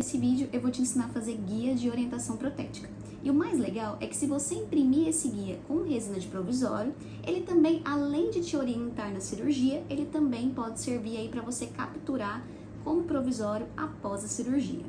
Nesse vídeo eu vou te ensinar a fazer guia de orientação protética. E o mais legal é que se você imprimir esse guia com resina de provisório, ele também, além de te orientar na cirurgia, ele também pode servir aí para você capturar como provisório após a cirurgia.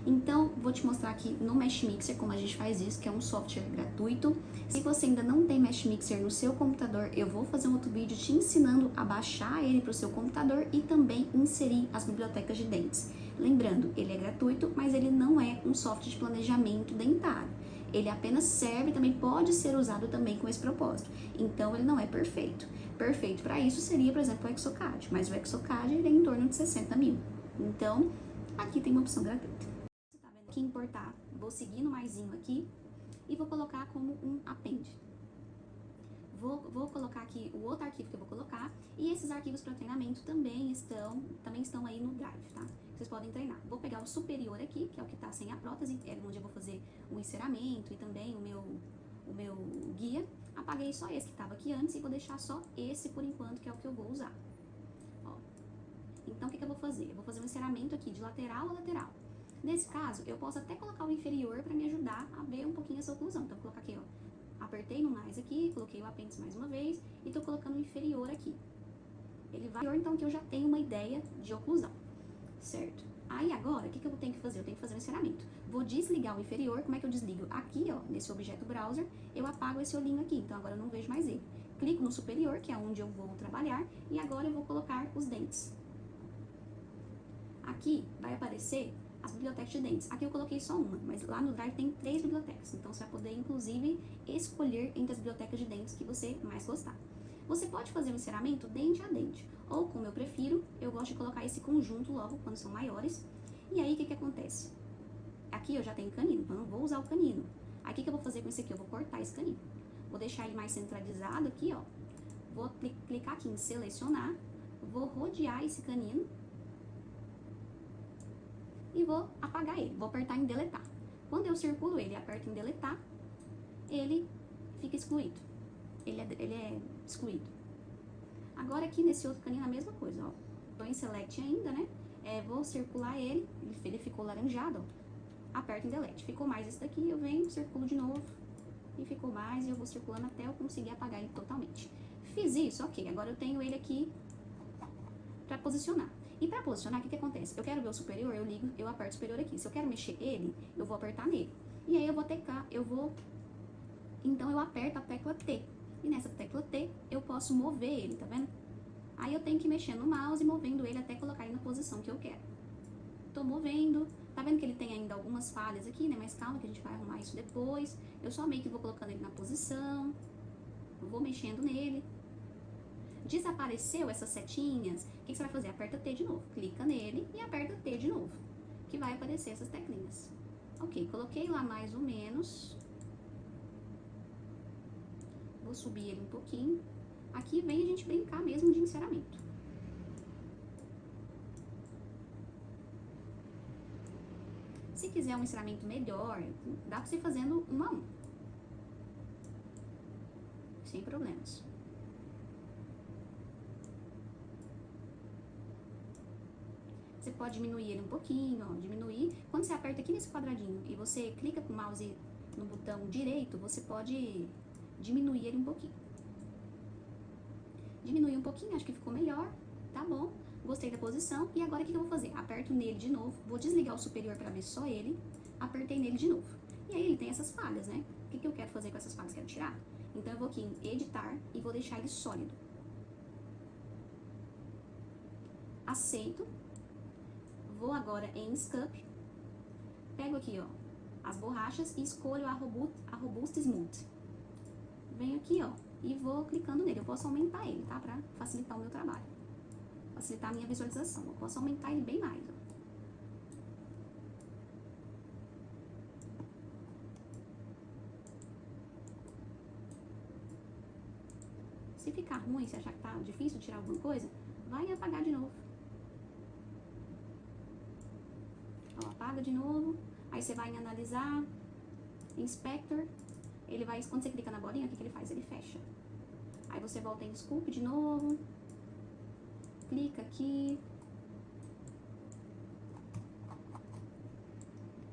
Então, vou te mostrar aqui no Mesh Mixer como a gente faz isso, que é um software gratuito. Se você ainda não tem Mesh Mixer no seu computador, eu vou fazer um outro vídeo te ensinando a baixar ele para o seu computador e também inserir as bibliotecas de dentes. Lembrando, ele é gratuito, mas ele não é um software de planejamento dentário. Ele apenas serve, também pode ser usado também com esse propósito. Então, ele não é perfeito. Perfeito para isso seria, por exemplo, o Exocad, mas o Exocad ele é em torno de 60 mil. Então, aqui tem uma opção gratuita. Aqui importar, vou seguir no maisinho aqui e vou colocar como um append. Vou colocar aqui o outro arquivo que eu vou colocar e esses arquivos para treinamento também estão aí no Drive, tá? Vocês podem treinar. Vou pegar o superior aqui, que é o que está sem a prótese, é onde eu vou fazer o enceramento e também o meu guia. Apaguei só esse que estava aqui antes e vou deixar só esse por enquanto, que é o que eu vou usar. Ó. Então, o que eu vou fazer? Eu vou fazer um enceramento aqui de lateral a lateral. Nesse caso, eu posso até colocar o inferior para me ajudar a ver um pouquinho essa oclusão. Então, vou colocar aqui, ó. Apertei no mais aqui, coloquei o apêndice mais uma vez e tô colocando o inferior aqui. Ele vai, então, que eu já tenho uma ideia de oclusão, certo? Aí, agora, o que eu tenho que fazer? Eu tenho que fazer um enceramento. Vou desligar o inferior. Como é que eu desligo? Aqui, ó, nesse objeto browser, eu apago esse olhinho aqui. Então, agora eu não vejo mais ele. Clico no superior, que é onde eu vou trabalhar, e agora eu vou colocar os dentes. Aqui vai aparecer as bibliotecas de dentes. Aqui eu coloquei só uma, mas lá no Drive tem 3 bibliotecas. Então, você vai poder, inclusive, escolher entre as bibliotecas de dentes que você mais gostar. Você pode fazer o enceramento dente a dente. Ou, como eu prefiro, eu gosto de colocar esse conjunto logo, quando são maiores. E aí, o que acontece? Aqui eu já tenho canino, então eu não vou usar o canino. Aí, o que eu vou fazer com esse aqui? Eu vou cortar esse canino. Vou deixar ele mais centralizado aqui, ó. Vou clicar aqui em selecionar. Vou rodear esse canino. E vou apagar ele, vou apertar em deletar. Quando eu circulo ele e aperto em deletar, ele fica excluído. Ele é excluído. Agora aqui nesse outro canino a mesma coisa, ó. Tô em select ainda, né? Vou circular ele ficou laranjado, ó. Aperto em delete. Ficou mais esse daqui, eu venho, circulo de novo. E ficou mais, e eu vou circulando até eu conseguir apagar ele totalmente. Fiz isso, ok. Agora eu tenho ele aqui pra posicionar. E para posicionar, o que acontece? Eu quero ver o superior, eu ligo, eu aperto o superior aqui. Se eu quero mexer ele, eu vou apertar nele. E aí então eu aperto a tecla T. E nessa tecla T, eu posso mover ele, tá vendo? Aí eu tenho que mexer no mouse e movendo ele até colocar ele na posição que eu quero. Tô movendo, tá vendo que ele tem ainda algumas falhas aqui, né? Mas calma que a gente vai arrumar isso depois. Eu só meio que vou colocando ele na posição, vou mexendo nele. Desapareceu essas setinhas, o que você vai fazer? Aperta T de novo, clica nele e aperta T de novo, que vai aparecer essas teclinhas. Ok, coloquei lá mais ou menos. Vou subir ele um pouquinho. Aqui vem a gente brincar mesmo de enceramento. Se quiser um enceramento melhor, dá pra você ir fazendo um a um. Sem problemas. Você pode diminuir ele um pouquinho, ó, diminuir. Quando você aperta aqui nesse quadradinho e você clica com o mouse no botão direito, você pode diminuir ele um pouquinho. Diminuir um pouquinho, acho que ficou melhor, tá bom. Gostei da posição. E agora o que eu vou fazer? Aperto nele de novo, vou desligar o superior para ver só ele, apertei nele de novo. E aí ele tem essas falhas, né? O que eu quero fazer com essas falhas? Quero tirar. Então eu vou aqui em editar e vou deixar ele sólido. Aceito. Vou agora em Sculpt, pego aqui, ó, as borrachas e escolho a Robust Smooth. Venho aqui, ó, e vou clicando nele. Eu posso aumentar ele, tá? Pra facilitar o meu trabalho. Facilitar a minha visualização. Eu posso aumentar ele bem mais, ó. Se ficar ruim, se achar que tá difícil tirar alguma coisa, vai apagar de novo. Ó, apaga de novo, aí você vai em analisar, inspector, ele vai, quando você clica na bolinha, o que ele faz? Ele fecha. Aí você volta em sculpt de novo, clica aqui,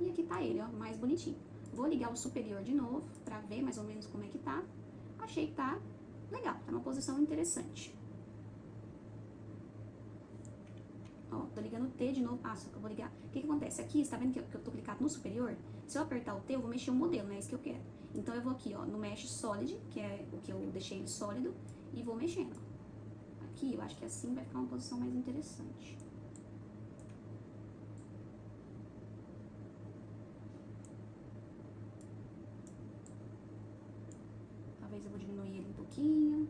E aqui tá ele, ó, mais bonitinho. Vou ligar o superior de novo, pra ver mais ou menos como é que tá. Achei que tá legal, tá numa posição interessante. Ó, tô ligando o T de novo. Ah, só que eu vou ligar. O que que acontece? Aqui, você tá vendo que eu tô clicado no superior? Se eu apertar o T, eu vou mexer o modelo, não é isso que eu quero. Então, eu vou aqui, ó, no Mesh Solid, que é o que eu deixei ele sólido, e vou mexendo. Aqui, eu acho que assim vai ficar uma posição mais interessante. Talvez eu vou diminuir ele um pouquinho.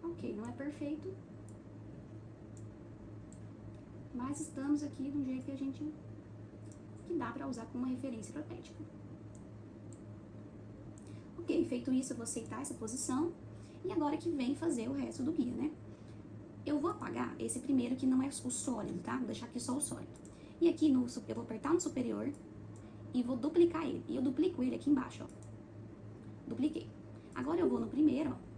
Ok, não é perfeito, mas estamos aqui de um jeito que dá pra usar como uma referência protética. Ok, feito isso, eu vou aceitar essa posição, e agora que vem fazer o resto do guia, né? Eu vou apagar esse primeiro que não é o sólido, tá? Vou deixar aqui só o sólido. E aqui eu vou apertar no superior e vou duplicar ele. E eu duplico ele aqui embaixo, ó. Dupliquei. Agora eu vou no primeiro, ó.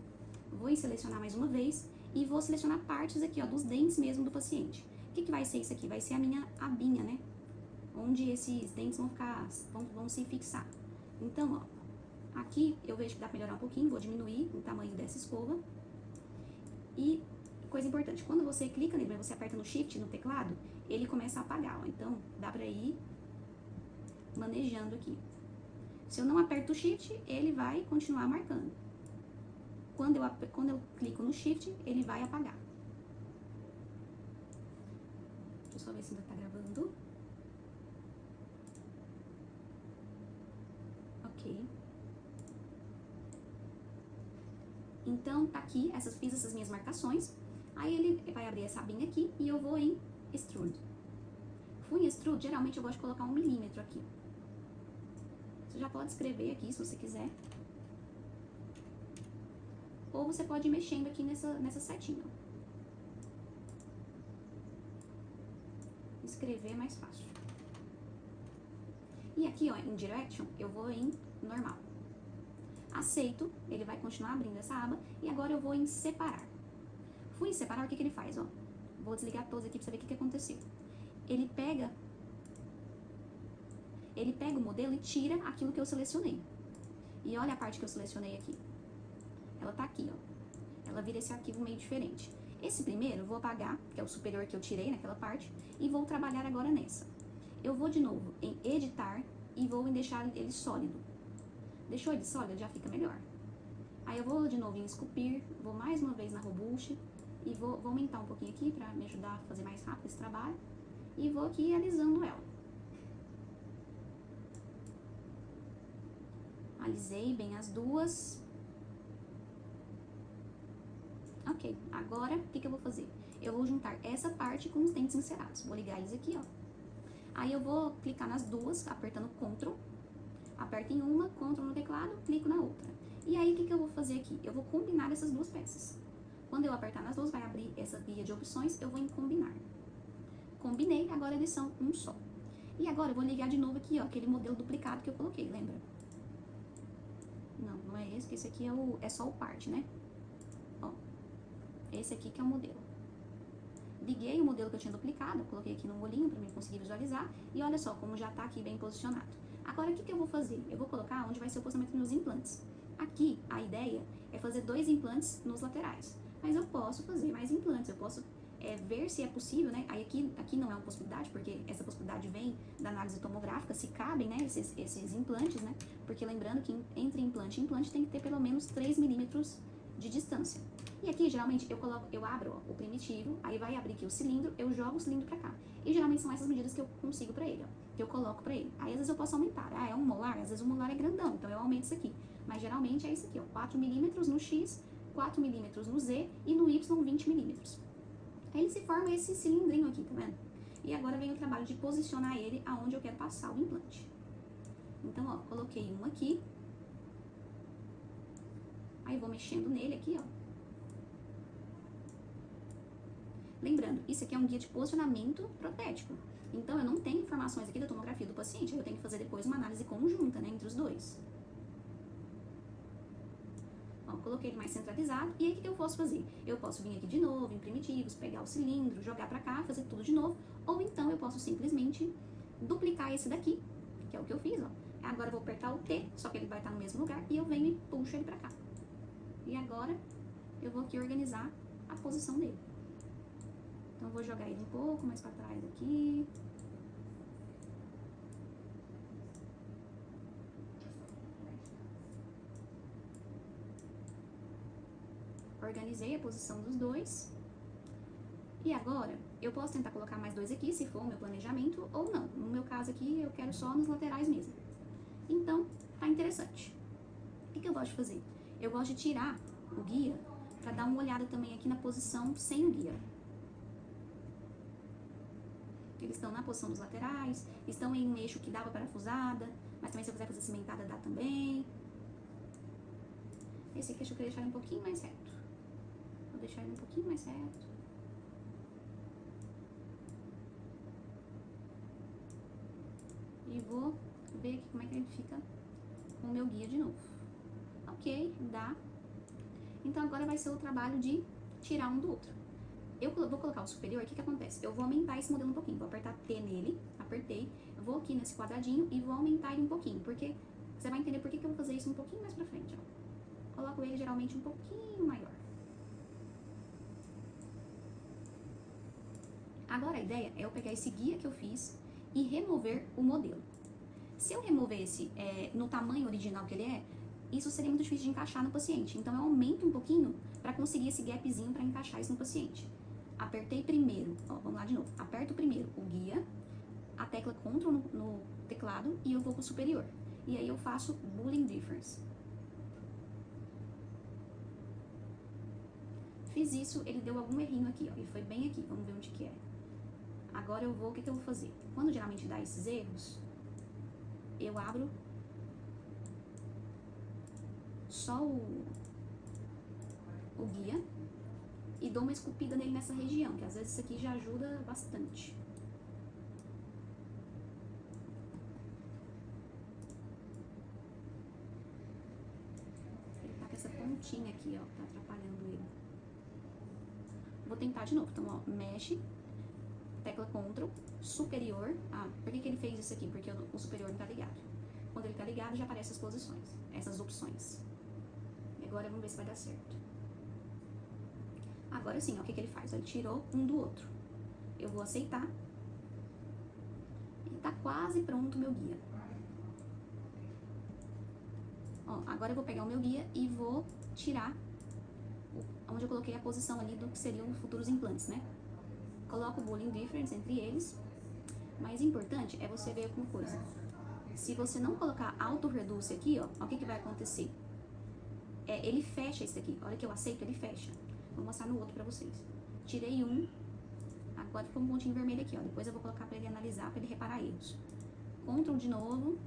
Vou selecionar mais uma vez e vou selecionar partes aqui, ó, dos dentes mesmo do paciente. O que que vai ser isso aqui? Vai ser a minha abinha, né? Onde esses dentes vão se fixar. Então, ó, aqui eu vejo que dá pra melhorar um pouquinho, vou diminuir o tamanho dessa escova. E, coisa importante, quando você clica nele, você aperta no Shift no teclado, ele começa a apagar, ó. Então, dá pra ir manejando aqui. Se eu não aperto o Shift, ele vai continuar marcando. Quando eu clico no Shift, ele vai apagar. Deixa eu só ver se ainda tá gravando. Ok. Então, tá aqui, fiz essas minhas marcações. Aí ele vai abrir essa abinha aqui e eu vou em Extrude. Fui em Extrude, geralmente eu gosto de colocar 1 milímetro aqui. Você já pode escrever aqui, se você quiser. Ou você pode ir mexendo aqui nessa setinha. Escrever é mais fácil. E aqui, ó, em Direction, eu vou em Normal. Aceito, ele vai continuar abrindo essa aba. E agora eu vou em Separar. Fui em Separar, o que que ele faz, ó? Vou desligar todos aqui pra você ver o que aconteceu. Ele pega o modelo e tira aquilo que eu selecionei. E olha a parte que eu selecionei aqui. Ela tá aqui, ó. Ela vira esse arquivo meio diferente. Esse primeiro eu vou apagar, que é o superior que eu tirei naquela parte, e vou trabalhar agora nessa. Eu vou de novo em Editar e vou em deixar ele sólido. Deixou ele sólido, já fica melhor. Aí eu vou de novo em Esculpir, vou mais uma vez na Robust e vou aumentar um pouquinho aqui pra me ajudar a fazer mais rápido esse trabalho. E vou aqui alisando ela. Alisei bem as duas. Ok, agora o que eu vou fazer? Eu vou juntar essa parte com os dentes encerados. Vou ligar eles aqui, ó. Aí eu vou clicar nas duas, apertando Ctrl. Aperto em uma, Ctrl no teclado, clico na outra. E aí, o que eu vou fazer aqui? Eu vou combinar essas duas peças. Quando eu apertar nas duas, vai abrir essa guia de opções, eu vou em Combinar. Combinei, agora eles são um só. E agora eu vou ligar de novo aqui, ó, aquele modelo duplicado que eu coloquei, lembra? Não, não é esse, porque esse aqui é só o parte, né? Ó, esse aqui que é o modelo. Liguei o modelo que eu tinha duplicado, coloquei aqui no olhinho pra mim conseguir visualizar. E olha só como já tá aqui bem posicionado. Agora, o que eu vou fazer? Eu vou colocar onde vai ser o posicionamento dos meus implantes. Aqui, a ideia é fazer 2 implantes nos laterais. Mas eu posso fazer mais implantes, eu posso ver se é possível, né? Aí aqui não é uma possibilidade, porque essa possibilidade vem da análise tomográfica, se cabem, né, esses implantes, né? Porque lembrando que entre implante e implante tem que ter pelo menos 3 milímetros de distância. E aqui, geralmente, eu abro ó, o primitivo, aí vai abrir aqui o cilindro, eu jogo o cilindro pra cá. E geralmente são essas medidas que eu consigo pra ele, ó, que eu coloco pra ele. Aí, às vezes, eu posso aumentar. Ah, é 1 molar? Às vezes o molar é grandão, então eu aumento isso aqui. Mas, geralmente, é isso aqui, ó, 4 milímetros no X, 4 milímetros no Z e no Y, 20 milímetros. Aí, ele se forma esse cilindrinho aqui, tá vendo? E agora vem o trabalho de posicionar ele aonde eu quero passar o implante. Então, ó, coloquei um aqui. Aí vou mexendo nele aqui, ó. Lembrando, isso aqui é um guia de posicionamento protético. Então, eu não tenho informações aqui da tomografia do paciente. Eu tenho que fazer depois uma análise conjunta, né, entre os dois. Ó, coloquei ele mais centralizado. E aí, o que eu posso fazer? Eu posso vir aqui de novo, em primitivos, pegar o cilindro, jogar pra cá, fazer tudo de novo. Ou então, eu posso simplesmente duplicar esse daqui, que é o que eu fiz, ó. Agora eu vou apertar o T, só que ele vai estar no mesmo lugar, e eu venho e puxo ele pra cá. E agora, eu vou aqui organizar a posição dele. Então, eu vou jogar ele um pouco mais pra trás aqui. Organizei a posição dos dois. E agora, eu posso tentar colocar mais dois aqui, se for o meu planejamento, ou não. No meu caso aqui, eu quero só nos laterais mesmo. Então, tá interessante. O que eu gosto de fazer? Eu gosto de tirar o guia pra dar uma olhada também aqui na posição sem o guia. Eles estão na posição dos laterais, estão em um eixo que dá pra parafusada, mas também se eu quiser fazer cimentada, dá também. Esse aqui eu queria deixar ele um pouquinho mais reto. Vou deixar ele um pouquinho mais reto. E vou ver aqui como é que ele fica com o meu guia de novo. Ok, dá. Então agora vai ser o trabalho de tirar um do outro. Eu vou colocar o superior, o que acontece? Eu vou aumentar esse modelo um pouquinho, vou apertar T nele, apertei, eu vou aqui nesse quadradinho e vou aumentar ele um pouquinho, porque você vai entender por que eu vou fazer isso um pouquinho mais pra frente, ó. Coloco ele geralmente um pouquinho maior. Agora a ideia é eu pegar esse guia que eu fiz e remover o modelo. Se eu removesse no tamanho original que ele é, isso seria muito difícil de encaixar no paciente. Então eu aumento um pouquinho para conseguir esse gapzinho para encaixar isso no paciente. Apertei primeiro, ó, vamos lá de novo. Aperto primeiro o guia, a tecla Ctrl no teclado e eu vou pro superior. E aí eu faço Boolean Difference. Fiz isso, ele deu algum errinho aqui, ó, e foi bem aqui, vamos ver onde que é. Agora eu vou, o que eu vou fazer? Quando geralmente dá esses erros, eu abro só o guia e dou uma esculpida nele nessa região, que às vezes isso aqui já ajuda bastante. Ele tá com essa pontinha aqui, ó, tá atrapalhando ele. Vou tentar de novo, então, ó, mexe, tecla Ctrl, superior. Ah, por que ele fez isso aqui? Porque o superior não tá ligado. Quando ele tá ligado, já aparecem as posições, essas opções. E agora vamos ver se vai dar certo. Agora sim, ó, o que ele faz? Ele tirou um do outro. Eu vou aceitar. E tá quase pronto o meu guia. Ó, agora eu vou pegar o meu guia e vou tirar onde eu coloquei a posição ali do que seriam os futuros implantes, né? Coloco o Boolean Difference entre eles. Mais importante é você ver alguma coisa. Se você não colocar Auto Reduce aqui, ó, o que vai acontecer? Ele fecha esse daqui. A hora que eu aceito, ele fecha. Vou mostrar no outro pra vocês. Tirei um. Agora ficou um pontinho vermelho aqui, ó. Depois eu vou colocar pra ele analisar, pra ele reparar erros. Ctrl de novo.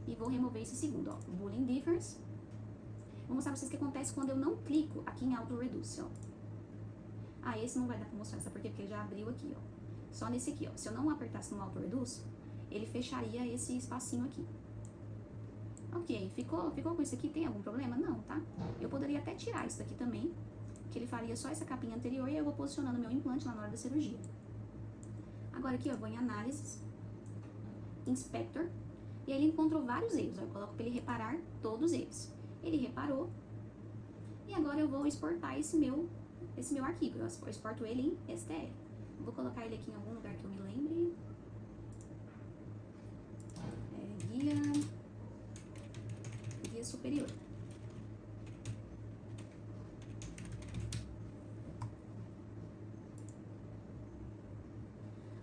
E vou remover esse segundo, ó. Boolean Difference. Vou mostrar pra vocês o que acontece quando eu não clico aqui em Auto Reduce, ó. Ah, esse não vai dar pra mostrar, sabe por quê? Porque ele já abriu aqui, ó. Só nesse aqui, ó. Se eu não apertasse no Auto Reduce, ele fecharia esse espacinho aqui. Ok, ficou com isso aqui? Tem algum problema? Não, tá? Eu poderia até tirar isso daqui também, que ele faria só essa capinha anterior e eu vou posicionando meu implante lá na hora da cirurgia. Agora aqui, ó, eu vou em Análises, Inspector, e aí ele encontrou vários erros. Eu coloco para ele reparar todos eles. Ele reparou, e agora eu vou exportar esse meu arquivo. Eu exporto ele em STL. Vou colocar ele aqui em algum lugar que eu me lembre. Guia superior.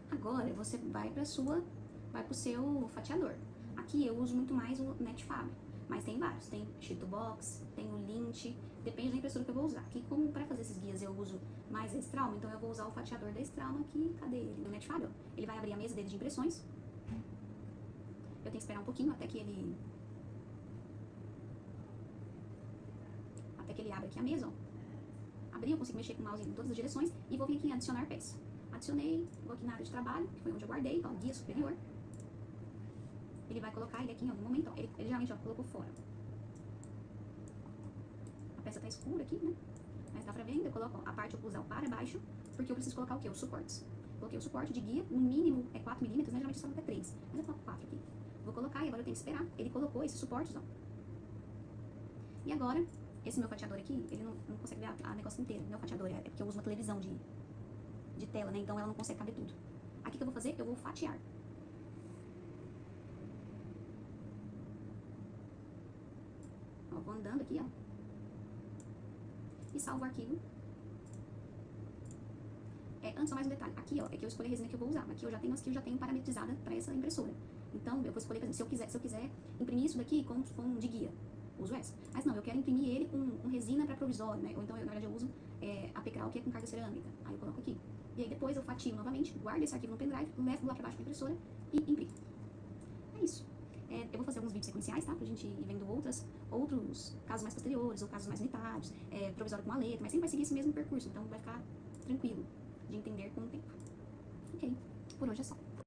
Agora você vai pro seu fatiador. Aqui eu uso muito mais o Netfab. Mas tem vários, tem Sheet Box, tem o Lint, depende da impressora que eu vou usar. Aqui, como para fazer esses guias eu uso mais a Extrauma, então eu vou usar o fatiador da Extrauma aqui, cadê ele? Do Netfab, ó. Ele vai abrir a mesa dele de impressões. Eu tenho que esperar um pouquinho até que ele abra aqui a mesa, ó. Abri, eu consigo mexer com o mouse em todas as direções e vou vir aqui em adicionar peça. Adicionei, vou aqui na área de trabalho, que foi onde eu guardei, ó, guia superior. Ele vai colocar ele aqui em algum momento, ó, ele geralmente, ó, colocou fora. A peça tá escura aqui, né? Mas dá pra ver ainda, eu coloco, ó, a parte eu vou usar o para baixo, porque eu preciso colocar o quê? Os suportes. Coloquei o suporte de guia, no mínimo é 4 mm, né? Geralmente só até 3, mas eu coloco 4 aqui. Vou colocar e agora eu tenho que esperar. Ele colocou esses suportes, ó. E agora, esse meu fatiador aqui, ele não consegue ver a negócio inteiro. Meu fatiador é porque eu uso uma televisão de tela, né? Então ela não consegue caber tudo. Aqui que eu vou fazer, eu vou fatiar. Ó, vou andando aqui, ó. E salvo o arquivo. Antes, só mais um detalhe. Aqui, ó, é que eu escolhi a resina que eu vou usar. Aqui eu já tenho as que eu já tenho parametrizada para essa impressora. Então, eu vou escolher, por exemplo, se eu quiser imprimir isso daqui com de guia, uso essa. Mas não, eu quero imprimir ele com resina para provisório, né? Ou então, na verdade, eu uso a Pecral, que é com carga cerâmica. Aí eu coloco aqui. E aí depois eu fatio novamente, guardo esse arquivo no pendrive, levo lá para baixo da impressora e imprimo. É isso. Eu vou fazer alguns vídeos sequenciais, tá? Pra gente ir vendo outros casos mais posteriores, ou casos mais unitários, provisório com a letra, mas sempre vai seguir esse mesmo percurso, então vai ficar tranquilo de entender com o tempo. Ok, por hoje é só.